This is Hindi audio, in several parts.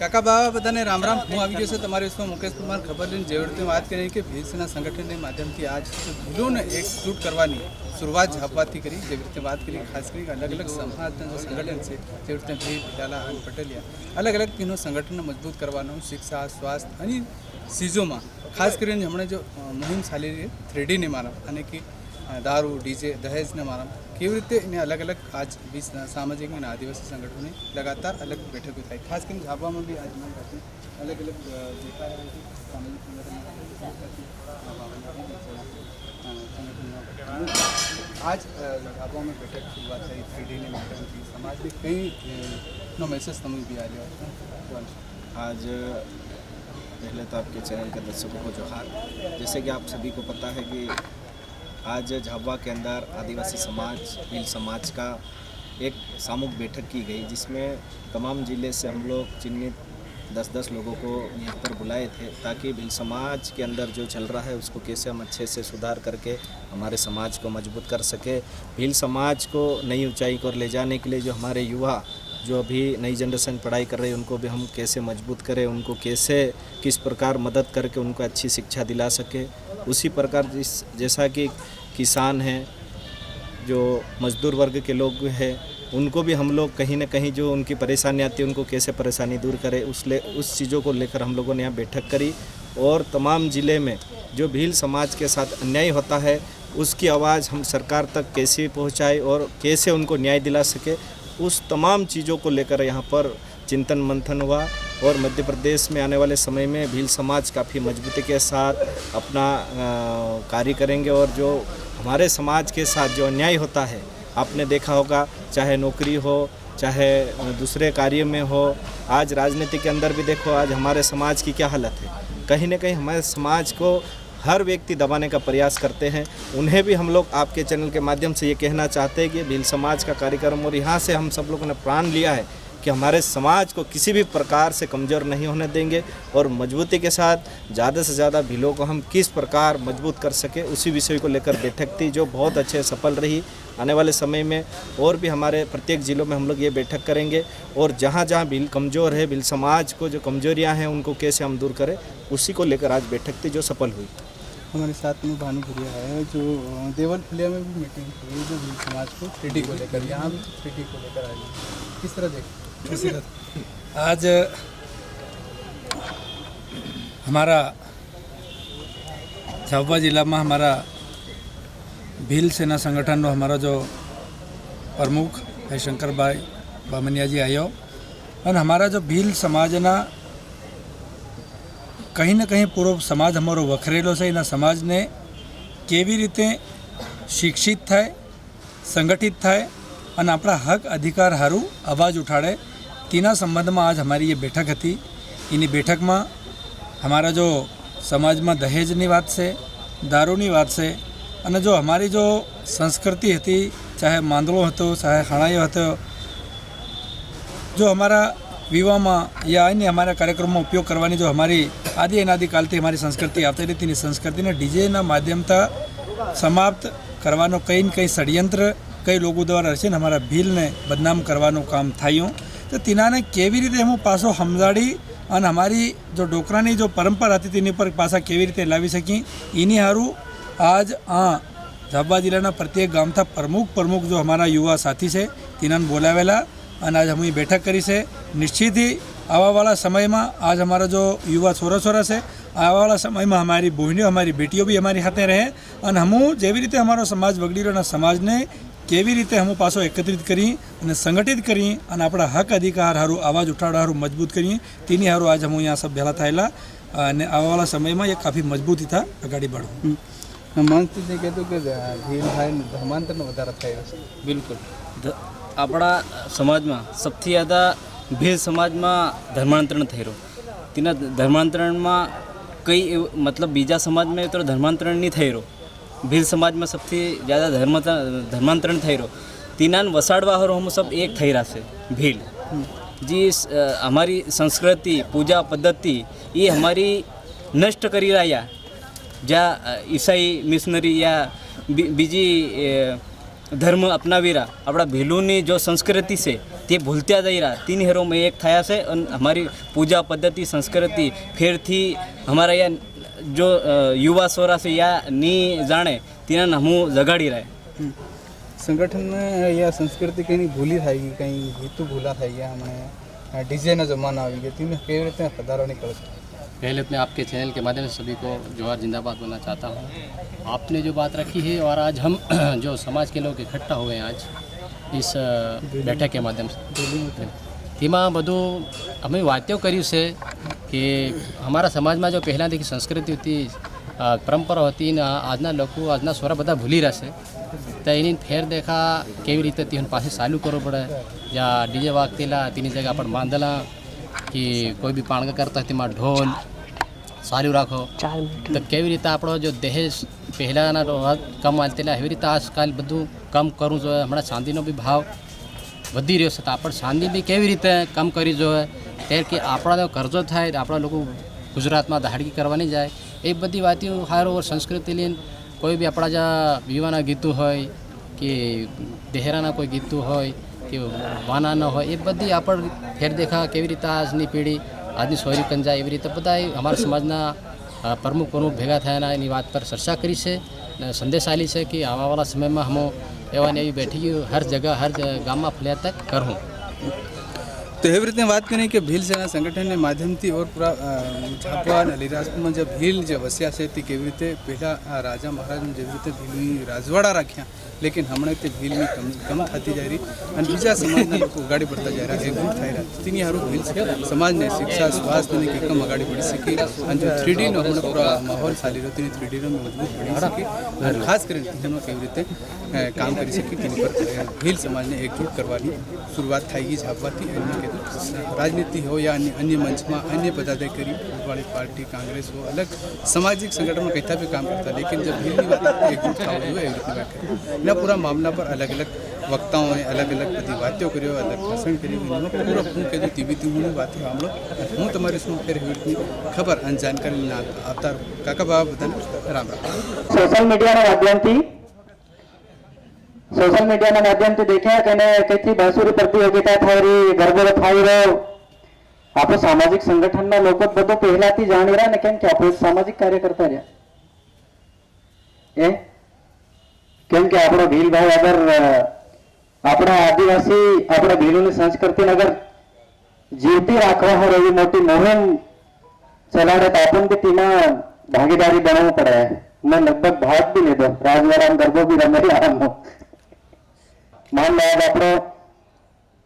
કાકા બાબા બધાને રામ રામ. હું આવી ગયો છું તમારી વિશ્વમાં મુકેશ કુમાર ખબર લઈને જે રીતે વાત કરી કે ભીલસેના સંગઠનના માધ્યમથી આજ ભીલોને એકજૂટ કરવાની શરૂઆત ઝાપવાથી કરી. જે રીતે વાત કરી ખાસ કરી અલગ અલગ સમાજના જે સંગઠન છે જે રીતે ભીલ ભીલાલા અને પટેલિયા અલગ અલગ તેનું સંગઠનને મજબૂત કરવાનું શિક્ષા સ્વાસ્થ્ય અને ચીજોમાં ખાસ કરીને હમણાં જો મુહિમ ચાલી રહી 3D નિર્માણ અને કે દારૂ ડીजे दहेज ने मारा केवी रीते इन्हें अलग अलग आज भी सामाजिक और आदिवासी संगठनों ने लगातार अलग बैठक थी. खास कर झाबा में भी आज अलग अलग देखा है कि सामाजिक संगठन आज झाबा में बैठक शुरुआत थी 3D ने माध्यम थी. समाज में कई नो मैसेज तमें भी आ रहा आज पहले तो आपके चैनल के दर्शकों को जोहार. जैसे कि आप सभी को पता है कि आज झाबुआ के अंदर आदिवासी समाज भील समाज का एक सामूहिक बैठक की गई जिसमें तमाम ज़िले से हम लोग चिन्हित 10-10 लोगों को यहाँ पर बुलाए थे ताकि भील समाज के अंदर जो चल रहा है उसको कैसे हम अच्छे से सुधार करके हमारे समाज को मजबूत कर सके. भील समाज को नई ऊंचाई को ले जाने के लिए जो हमारे युवा जो अभी नई जनरेशन पढ़ाई कर रहे हैं उनको भी हम कैसे मजबूत करें, उनको कैसे किस प्रकार मदद करके उनको अच्छी शिक्षा दिला सके. उसी प्रकार जैसा कि किसान हैं, जो मज़दूर वर्ग के लोग हैं, उनको भी हम लोग कहीं ना कहीं जो उनकी परेशानी आती है उनको कैसे परेशानी दूर करें उस चीज़ों को लेकर हम लोगों ने यहाँ बैठक करी. और तमाम ज़िले में जो भील समाज के साथ अन्याय होता है उसकी आवाज़ हम सरकार तक कैसे पहुँचाए और कैसे उनको न्याय दिला सके, उस तमाम चीज़ों को लेकर यहाँ पर चिंतन मंथन हुआ. और मध्य प्रदेश में आने वाले समय में भील समाज काफ़ी मजबूती के साथ अपना कार्य करेंगे. और जो हमारे समाज के साथ जो अन्याय होता है आपने देखा होगा, चाहे नौकरी हो चाहे दूसरे कार्य में हो, आज राजनीति के अंदर भी देखो आज हमारे समाज की क्या हालत है. कहीं ना कहीं हमारे समाज को हर व्यक्ति दबाने का प्रयास करते हैं. उन्हें भी हम लोग आपके चैनल के माध्यम से ये कहना चाहते हैं कि भील समाज का कार्यक्रम और यहाँ से हम सब लोगों ने प्रण लिया है कि हमारे समाज को किसी भी प्रकार से कमज़ोर नहीं होने देंगे और मजबूती के साथ ज़्यादा से ज़्यादा भीलों को हम किस प्रकार मजबूत कर सके उसी विषय को लेकर बैठक थी जो बहुत अच्छे सफल रही. आने वाले समय में और भी हमारे प्रत्येक ज़िलों में हम लोग ये बैठक करेंगे और जहाँ जहाँ भील कमज़ोर है, भील समाज को जो कमजोरियाँ हैं उनको कैसे हम दूर करें उसी को लेकर आज बैठक थी जो सफल हुई. हमारे साथ में भानु भुरिया है जो देवल फुलिया में भी मीटिंग हुई जो भील समाज को 3D को लेकर, यहाँ भी 3D को लेकर आई. किस तरह देखें आज हमारा झाबुआ जिला में हमारा भील सेना संगठन नो हमारा जो प्रमुख है शंकर भाई बामनिया जी आयो और हमारा जो भील समाजना कहीं ना कहीं पूरो समाज हमारो वखरेलो से इना समाज ने केवी रीते शिक्षित थाय, संगठित थाय और अपना हक अधिकार हारू आवाज़ उठाड़े तीना संबंध में आज हमारी ये बैठक थी. इनी बैठक में हमारा जो समाज में दहेजनी बात से, दारूनी बात से और जो हमारी जो संस्कृति थी, चाहे मांदलो हतो चाहे हणायो हतो, जो हमारा विवाह में या अन्य हमारे कार्यक्रम में उपयोग करवानी जो हमारी आदि अनादि काल थी हमारी संस्कृति आती रही थी, संस्कृति ने डीजे ना माध्यम था समाप्त करवानो कई न कई षड्यंत्र कई लोगों द्वारा रचीने हमारा भील ने बदनाम करवानो काम थायुं. तो तीनाने केवी रीते हम पासो समजाड़ी और हमारी जो डोकरानी जो परंपरा थी तीनी पर पासा केवी रीते लावी सकी इनी हारू आज झाबुआ जिल्लाना प्रत्येक गाम था प्रमुख जो हमारा युवा साथी से तीनाने बोलावेला और आज हम बैठक करी से. निश्चित ही आवा वाला समय में आज हमारा जो युवा छोरा से आवा वाला समय में हमारी बहनियों हमारी बेटियों भी हमारी हाथे रहे और हम जेवी रीते हमारो समाज वगड़ी समाज ने केवी रीते हम पासो एकत्रित करी और संगठित करी और अपना हक अधिकार हारू आवाज़ उठाड़ा हारू मजबूत करी तीनी हारू आज हम यहाँ सब भेला थायेला और आवा वाला समय में ये काफ़ी मजबूती था अगाड़ी बढ़ो. मानसी ने कहते कि भील भाई धर्मांतरण વધારે થયો છે. बिल्कुल अपना समाज में सबसे ज़्यादा भील समाज में धर्मांतरण थई रह्यो. तेना धर्मांतरण में कई मतलब बीजा समाज में तो धर्मांतरण नहीं थई रह्यो. भील समाज में सबसे ज़्यादा धर्मांतरण थई रह्यो. तीनान वसाड़वा हारू हम सब एक थई रहा से भील जी. हमारी संस्कृति पूजा पद्धति ये हमारी नष्ट करी रहा. ज्या ईसाई मिशनरी या बीजी ધર્મ અપનાવી રહ્યા, આપણા ભીલોની જો સંસ્કૃતિ છે તે ભૂલતા જઈ રહ્યા, તીન હેરોમાં એક થયા છે અને અમારી પૂજા પદ્ધતિ સંસ્કૃતિ ફેરથી અમારા અહીંયા જો યુવા સોરા છે યા ની જાણે તેના હું જગાડી રહ્યા. સંગઠન या संस्कृति कहीं भूली થઈ ગઈ, કઈ હેતુ ભૂલા થઈ ગયા, હમણાં ડીજેનો જમાનો આવી ગયો, તેને કેવી રીતે વધારવાની કરો છો? पहले अपने आपके चैनल के माध्यम से सभी को जोहार जिंदाबाद बोलना चाहता हूँ. आपने जो बात रखी है और आज हम जो समाज के लोग इकट्ठा हुए हैं आज इस बैठक के माध्यम से, તેમાં બધું અમે વાતો કર્યું છે કે અમારા સમાજમાં જો પહેલાંથી સંસ્કૃતિ હતી, પરંપરા હતી ને આજના લોકો આજના સોરા બધા ભૂલી રહ્યા છે, તો એની ફેર દેખા કેવી રીતે તેની પાસે ચાલુ કરવું પડે, જ્યાં ડીજે વાગતેલા તેની જગ્યા પણ બાંધેલા કે કોઈ બી પાણગા કરતા તેમાં ઢોલ ચાલુ રાખો, તો કેવી રીતે આપણો જો દહેજ પહેલાંના કમ હાલતેલા એવી રીતે આજકાલ બધું કમ કરવું જોઈએ. હમણાં ચાંદીનો બી ભાવ વધી રહ્યો છે, તો આપણે ચાંદી બી કેવી રીતે કમ કરવી જોઈએ, ત્યારે કે આપણા કરજો થાય, આપણા લોકો ગુજરાતમાં દહાડગી કરવા નહીં જાય, એ બધી વાતો સારો સંસ્કૃતિ લઈને કોઈ બી આપણા જ્યાં વિવાહના ગીતો હોય કે દહેરાના કોઈ ગીતો હોય કે વાનાના હોય, એ બધી આપણે ફેર દેખા કેવી રીતે આજની પેઢી આજની સોરી કંજાય એવી રીતે બધા અમારા સમાજના પ્રમુખો ભેગા થયાના એની વાત પર ચર્ચા કરી છે અને સંદેશ આલી છે કે આવવાવાળા સમયમાં હમો એવા ને એવી બેઠકી હર જગह हर ગામમાં ફળિયા તક કરું. तो एवं रीते बात करें कि भील सेना संगठन के माध्यम थी और पूरा झापा अलीराजपुर में जब भील जो वस्या से थी केवी रीते पहला राजा महाराज ने जेवी रीते भील राजवाड़ा राख्या, लेकिन हमने ते भील में कम थती जा रही और बीजा समाज लोग अगाड़ी बढ़ता जा रहा है, एकदम थी रहा तीन हारू भील समाज ने शिक्षा स्वास्थ्य ने कम अगाड़ी बढ़ी सकी और जो 3D नो हमने पूरा माहौल चाली रहो तीन 3D नो मजबूत बढ़ी सकी और खास कर केवी रीते काम कर सकी, तीन पर भील समाज ने एकजुट करवानी शुरुआत थी झापा थी. राजनीति हो या अन्य मंच में अन्य पदाधिकारी वाली पार्टी कांग्रेस हो अलग सामाजिक संगठन में कहता भी काम करता, लेकिन जब भील की बात एकजुट था हुए एवं रीते बात करें पूरा मामला पर अलग अलग वक्ताओं ने अलग अलग बड़ी बातों करो, अलग भाषण करी, पूरा हूँ कहूँ तीवी तीवी बात हम लोग हूँ तमारी उसमें फिर खबर अन जानकारी ना आता काका बाबा बताने राम राम. सोशल मीडिया माध्यमથી દેખ્યા કે કઈથી બાંસુરી પ્રતિયોગિતા થઈ રહી, ગરબો થઈ રહ્યો. આપણે સામાજિક સંગઠનના લોકો બધું પહેલાથી જાણી રહ્યા ને, કેમ કે આપણે સામાજિક કાર્ય કરતા રહ્યા એ કેમ કે આપણો ભીલ ભાઈ અગર આપણા આદિવાસી આપણા ભીલોની સંસ્કૃતિને અગર જીવતી રાખવા હોય એવી મોટી મુહિમ ચલાડે તો આપણને બી તેમાં ભાગીદારી બનાવવું પડે. મેં લગભગ ભાગ બી લીધો, રાજવાડામાં ગરબો બી રમેલી આરામનો. मान लो आज આપણો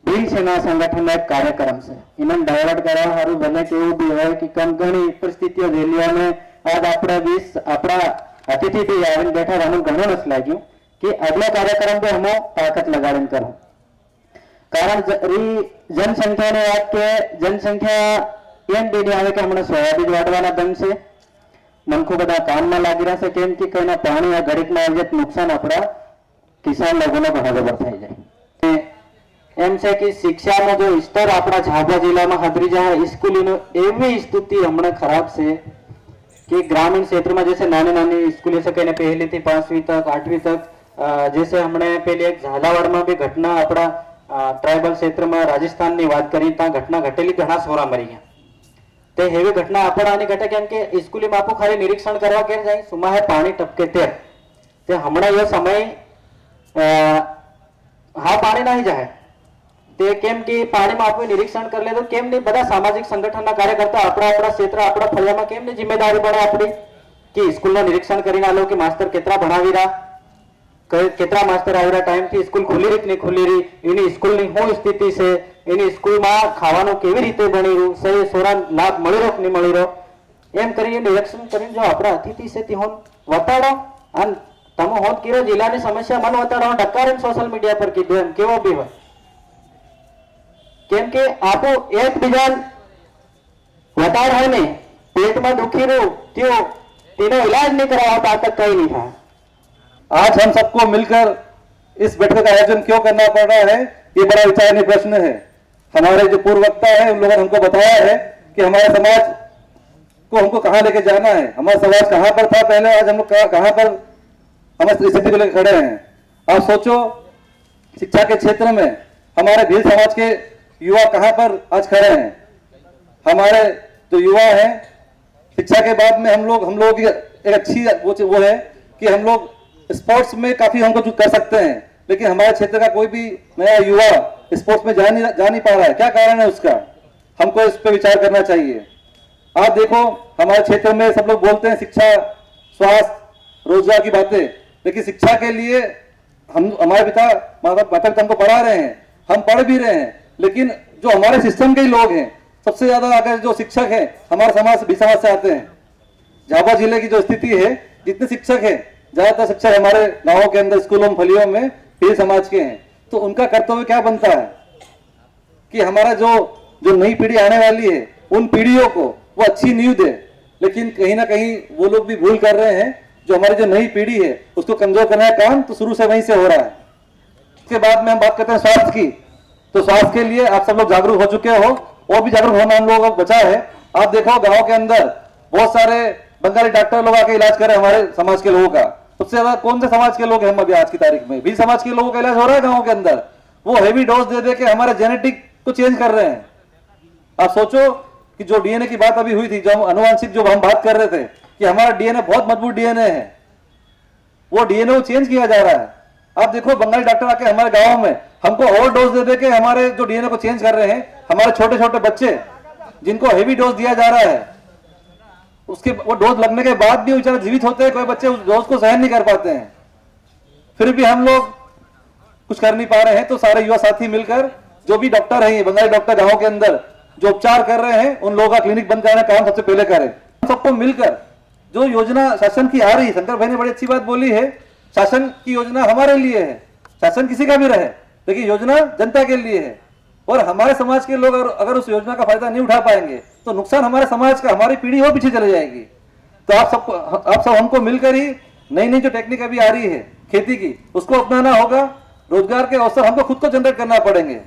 ભીલ સેના સંગઠનનો એક કાર્યક્રમ છે, એને ડાયવર્ટ કરવા સારું બને કે એવું બી હોય કે કમ ઘણી પરિસ્થિતિઓ જેલી અને આજ આપણે 20 આપણા અતિથિ બી આવીને બેઠા, અમને ઘણું નસ લાગ્યું કે આગલો કાર્યક્રમ બી અમે તાકાત લગાડીને કરું. કારણ જનસંખ્યાની વાત કે જનસંખ્યા એમ બીડી આવે કે હમણાં સોયાબીન વાટવાના દમ છે, મનખો બધા કામમાં લાગી રહ્યા છે, કેમ કે કઈના પાણી આ ઘડીકમાં આવી જાય નુકસાન આપણા किसान लोगों ने घना जबर થઈ જાય. એમ છે કે શિક્ષાનો જો સ્તર આપણા ઝાપા જિલ્લામાં હાજરી જાય, સ્કૂલોની એવી સ્થિતિ હમણાં ખરાબ છે कि ग्रामीण क्षेत्र में जैसे नानी नानी स्कूलें से कहने पहली थी 5वीं तक 8वीं तक, जैसे हमने पहले एक झालावाड़ में भी घटना अपना ट्राइबल क्षेत्र में राजस्थान की बात करी ता घटना घटेली, घना सोरा मरी गया. ते हेवी घटना अपना आनी घटे केम के स्कूल में आपको खाली निरीक्षण करवा के जाए सुमा है पानी टपके ते हमणा ये समय हाँ पानी नहीं जाए ते केम कि पानी में आपको निरीक्षण कर ले तो केम नहीं बड़ा सामाजिक संगठन ना कार्यकर्ता अपना अपना क्षेत्र अपना फलिया में केम नहीं जिम्मेदारी बने अपनी कि स्कूल नो निरीक्षण करी ना लो कि मास्टर केतरा भणावी रहा, केतरा मास्टर આવી રહ્યા, ટાઈમ થી સ્કૂલ ખુલી રીત નહીં ખુલી રહી, એની સ્કૂલ ની શું સ્થિતિ છે, એની સ્કૂલ માં ખાવાનું કેવી રીતે બની રહ્યું, સહી સોરા લાભ મળી રહ્યો કે નહીં મળી રહ્યો, એમ કરીને નિરીક્ષણ કરીને જો આપણા અતિથિ છે તે હોન વતાડો અને તમે હોત કીરો જિલ્લાની સમસ્યા મન વતાડો ડકારે સોશિયલ મીડિયા પર કીધું એમ કેવો બી હોય, કેમ કે આપો એકબીજા વતાડ હોય ને પેટમાં દુખી રહ્યું त्यो તેનો इलाज नहीं करावा ताकत कहीं नहीं था. आज हम सबको मिलकर इस बैठक का आयोजन क्यों करना पड़ रहा है, ये बड़ा विचारणीय प्रश्न है. हमारे जो पूर्व वक्ता है उन लोगों ने हमको बताया है कि हमारे समाज को हमको कहाँ लेके जाना है, हमारा समाज कहाँ पर था पहले, आज हम लोग कहाँ पर हम इस स्थिति को लेकर खड़े हैं. आप सोचो शिक्षा के क्षेत्र में हमारे भील समाज के युवा कहां पर आज खड़े हैं। हमारे जो युवा हैं, शिक्षा के बाद में हम लोग की एक अच्छी वो है कि हम लोग स्पोर्ट्स में काफी हमको कुछ कर सकते हैं, लेकिन हमारे क्षेत्र का कोई भी नया युवा स्पोर्ट्स में जा नहीं पा रहा है। क्या कारण है उसका? हमको इस पे विचार करना चाहिए। आप देखो हमारे क्षेत्र में सब लोग बोलते हैं शिक्षा, स्वास्थ्य, रोजगार की बातें, लेकिन शिक्षा के लिए हमारे माता पिता हमको पढ़ा रहे हैं, हम पढ़ भी रहे हैं, लेकिन जो हमारे सिस्टम के ही लोग हैं, सबसे ज्यादा अगर जो शिक्षक हैं हमारे समाज से आते हैं। झाबुआ जिले की जो स्थिति है, जितने शिक्षक हैं, ज्यादातर शिक्षक हमारे गांवों के अंदर स्कूलों फलियों में भील समाज के हैं। तो उनका कर्तव्य क्या बनता है कि हमारा जो नई पीढ़ी आने वाली है, उन पीढ़ियों को वो अच्छी नींव दे। लेकिन कहीं ना कहीं वो लोग भी भूल कर रहे हैं, जो हमारी जो नई पीढ़ी है उसको कमजोर करने का काम तो शुरू से वहीं से हो रहा है। उसके बाद में हम बात करते हैं स्वास्थ्य की। तो स्वास्थ्य के लिए आप सब लोग जागरूक हो चुके हो, और भी जागरूक होना हम लोगों को बचा है। आप देखो गाँव के अंदर बहुत सारे बंगाली डॉक्टर लोग आके इलाज कर रहे हैं हमारे समाज के लोगों का। सबसे ज्यादा कौन से समाज के लोग हैं? हम अभी आज की तारीख में भील समाज के लोगों का इलाज हो रहा है गाँव के अंदर। वो हेवी डोज दे दे के हमारे जेनेटिक को चेंज कर रहे हैं। आप सोचो कि जो डीएनए की बात अभी हुई थी, जो अनुवांशिक जो हम बात कर रहे थे कि हमारा डीएनए बहुत मजबूत डीएनए है, वो डीएनए को चेंज किया जा रहा है। आप देखो बंगाली डॉक्टर आके हमारे गाँव में हमको ओवर डोज दे दे के हमारे जो डीएनए को चेंज कर रहे हैं। हमारे छोटे छोटे बच्चे जिनको हेवी डोज दिया जा रहा है, उसके वो डोज लगने के बाद भी बेचारे जीवित होते हैं। कोई बच्चे उस डोज को सहन नहीं कर पाते हैं, फिर भी हम लोग कुछ कर नहीं पा रहे हैं। तो सारे युवा साथी मिलकर, जो भी डॉक्टर हैं, बंगाली डॉक्टर गाँव के अंदर जो उपचार कर रहे हैं, उन लोगों का क्लिनिक बंद कराने का काम सबसे पहले करें। सबको मिलकर जो योजना शासन की आ रही है, शंकर भाई ने बड़ी अच्छी बात बोली है, शासन की योजना हमारे लिए है। शासन किसी का भी रहे, लेकिन योजना जनता के लिए है। और हमारे समाज के लोग अगर उस योजना का फायदा नहीं उठा पाएंगे तो नुकसान हमारे समाज का, हमारी पीढ़ी और पीछे चले जाएगी। तो आप सब हमको मिलकर ही नई जो टेक्निक अभी आ रही है खेती की, उसको अपनाना होगा। रोजगार के अवसर हमको खुद को जनरेट करना पड़ेंगे।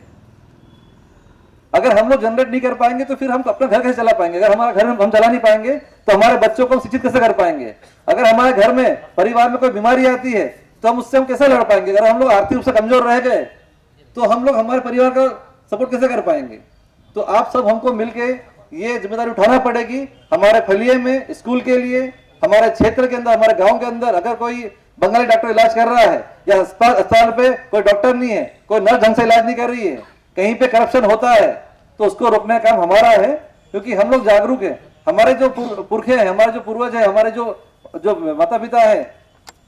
अगर हम लोग जनरेट नहीं कर पाएंगे तो फिर हम अपना घर कैसे चला पाएंगे? अगर हमारा घर हम चला नहीं पाएंगे तो हमारे बच्चों को हम शिक्षित कैसे कर पाएंगे? अगर हमारे घर में परिवार में कोई बीमारी आती है तो हम उससे कैसे लड़ पाएंगे? अगर हम लोग आर्थिक रूप से कमजोर रह गए तो हम लोग हमारे परिवार का सपोर्ट कैसे कर पाएंगे? तो आप सब हमको मिलके ये जिम्मेदारी उठाना पड़ेगी। हमारे फलिये में, स्कूल के लिए, हमारे क्षेत्र के अंदर, हमारे गांव के अंदर अगर कोई बंगाली डॉक्टर इलाज कर रहा है या अस्पताल पे कोई डॉक्टर नहीं है, कोई नर्स ढंग से इलाज नहीं कर रही है, कहीं पे करप्शन होता है, तो उसको रोकने का काम हमारा है। क्योंकि हम लोग जागरूक हैं। हमारे जो पुरखे हैं, हमारे जो पूर्वज हैं, हमारे जो माता पिता हैं,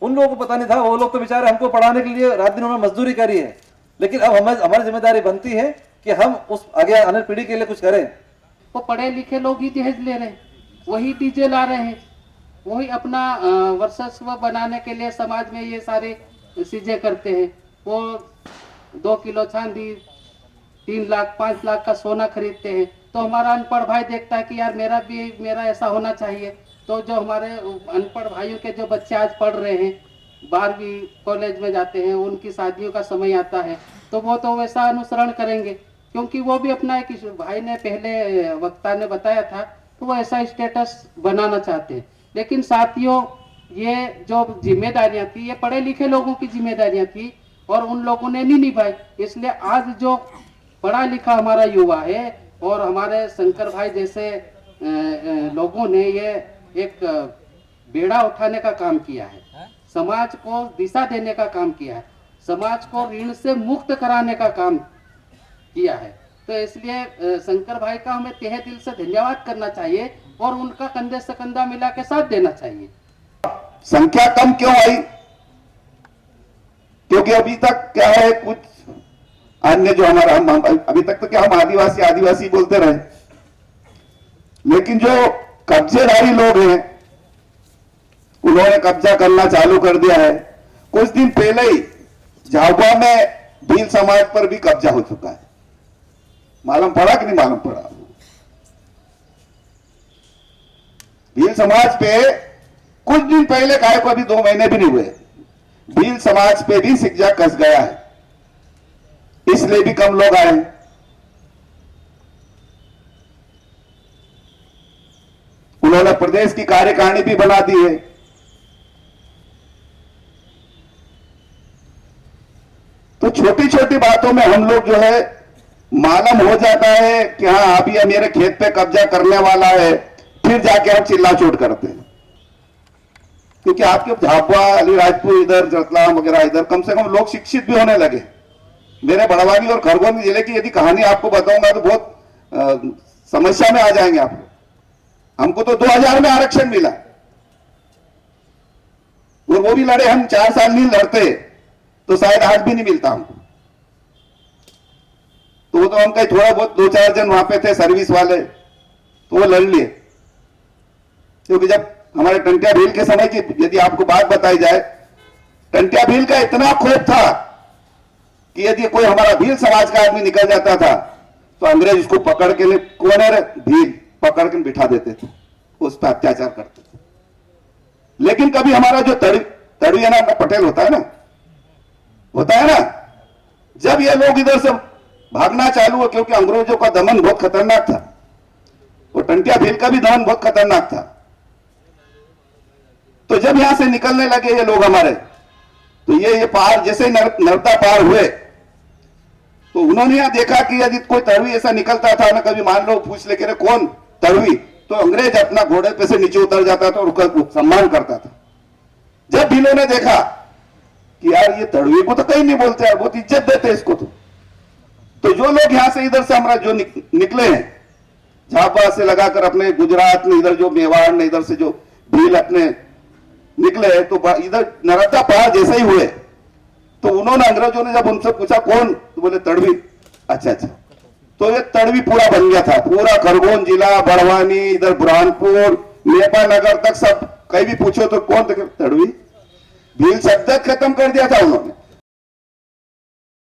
उन लोगों को पता नहीं था। वो लोग तो बेचारे हमको पढ़ाने के लिए रात दिन उन्होंने मजदूरी करी है। लेकिन अब हमारी जिम्मेदारी बनती है कि हम उस आगे आने पीढ़ी के लिए कुछ करें। वो पढ़े लिखे लोग ही दहेज ले रहे हैं, वही डीजे ला रहे हैं, वही अपना वर्चस्व बनाने के लिए समाज में ये सारी चीजें करते हैं। वो 2 किलो चांदी, 3 लाख 5 लाख का सोना खरीदते हैं। तो हमारा अनपढ़ भाई देखता है कि यार मेरा ऐसा होना चाहिए। तो जो हमारे अनपढ़ भाइयों के जो बच्चे आज पढ़ रहे हैं, 12वीं कॉलेज में जाते हैं, उनकी शादियों का समय आता है तो वो तो वैसा अनुसरण करेंगे, क्योंकि वो भी अपना एक भाई ने पहले वक्ता ने बताया था, तो वो ऐसा स्टेटस बनाना चाहते हैं। लेकिन साथियों, ये जो जिम्मेदारियां थी, ये पढ़े लिखे लोगों की जिम्मेदारियां थी और उन लोगों ने नहीं निभाई। इसलिए आज जो पढ़ा लिखा हमारा युवा है और हमारे शंकर भाई जैसे लोगों ने ये एक बेड़ा उठाने का काम किया है, समाज को दिशा देने का काम किया है, समाज को ऋण से मुक्त कराने का काम किया है। तो इसलिए शंकर भाई का हमें तहे दिल से धन्यवाद करना चाहिए और उनका कंधे से कंधा मिला के साथ देना चाहिए। संख्या कम क्यों आई? क्योंकि अभी तक क्या है, कुछ अन्य जो हमारा हम अभी तक तो क्या हम आदिवासी बोलते रहे, लेकिन जो कब्जेदारी लोग हैं उन्होंने कब्जा करना चालू कर दिया है। कुछ दिन पहले ही झाबुआ में भील समाज पर भी कब्जा हो चुका है। मालूम पड़ा कि नहीं मालूम पड़ा? भील समाज पे कुछ दिन पहले काय को, अभी 2 महीने भी नहीं हुए, भील समाज पे भी सिकजा कस गया है, इसलिए भी कम लोग आए। उन्होंने प्रदेश की कार्यकारिणी भी बना दी है। छोटी छोटी बातों में हम लोग जो है मालूम हो जाता है कि हाँ अभी ये मेरे खेत पे कब्जा करने वाला है, फिर जाके हम चिल्ला चोट करते हैं। क्योंकि आपके झाबुआ, अलीराजपुर, इधर रतलाम वगैरह इधर कम से कम लोग शिक्षित भी होने लगे। मेरे बड़वानी और खरगोन जिले की यदि कहानी आपको बताऊंगा तो बहुत समस्या में आ जाएंगे आप। हमको तो 2000 में आरक्षण मिला और वो भी लड़े, हम 4 साल नहीं लड़ते तो शायद आज भी नहीं मिलता हमको। तो वो तो हम कहीं थोड़ा बहुत 2-4 जन वहां पे थे सर्विस वाले, तो वो लड़ लिए। क्योंकि जब हमारे टंटिया भील के समय की यदि आपको बात बताई जाए, टंटिया भील का इतना खौफ था कि यदि कोई हमारा भील समाज का आदमी निकल जाता था तो अंग्रेज उसको पकड़ के कौन है भील, पकड़ के बिठा देते थे, उस पर अत्याचार करते थे। लेकिन कभी हमारा जो तड़वी ना पटेल होता है ना, जब ये लोग इधर से भागना चालू हुआ, क्योंकि अंग्रेजों का दमन बहुत खतरनाक था और टंटिया भील का भी दमन बहुत खतरनाक था। तो जब यहां से निकलने लगे ये लोग हमारे, तो ये पार जैसे नर्मदा पार हुए तो उन्होंने यहां देखा कि यदि कोई तड़वी ऐसा निकलता था ना, कभी मान लो पूछ लेके कौन तड़वी, तो अंग्रेज अपना घोड़े पे से नीचे उतर जाता था और उसका सम्मान करता था। जब भीलों ने देखा कि यार ये तड़वी को तो कहीं नहीं बोलते यार, बहुत इज्जत देते इसको, तो जो लोग यहां से इधर से हमारा जो निकले हैं झाबुआ से लगाकर अपने गुजरात में, इधर जो मेवाड़ में, इधर से जो भील अपने निकले, तो इधर नर्मदा पार जैसे ही हुए तो उन्होंने, अंग्रेजों ने जब उनसे पूछा कौन, तो बोले तड़वी। अच्छा, तो ये तड़वी पूरा बन गया था, पूरा खरगोन जिला, बड़वानी, इधर बुरहानपुर, नेपाल नगर तक सब कहीं भी पूछो तो कौन तड़वी, भील शब्द खत्म कर दिया था उन्होंने।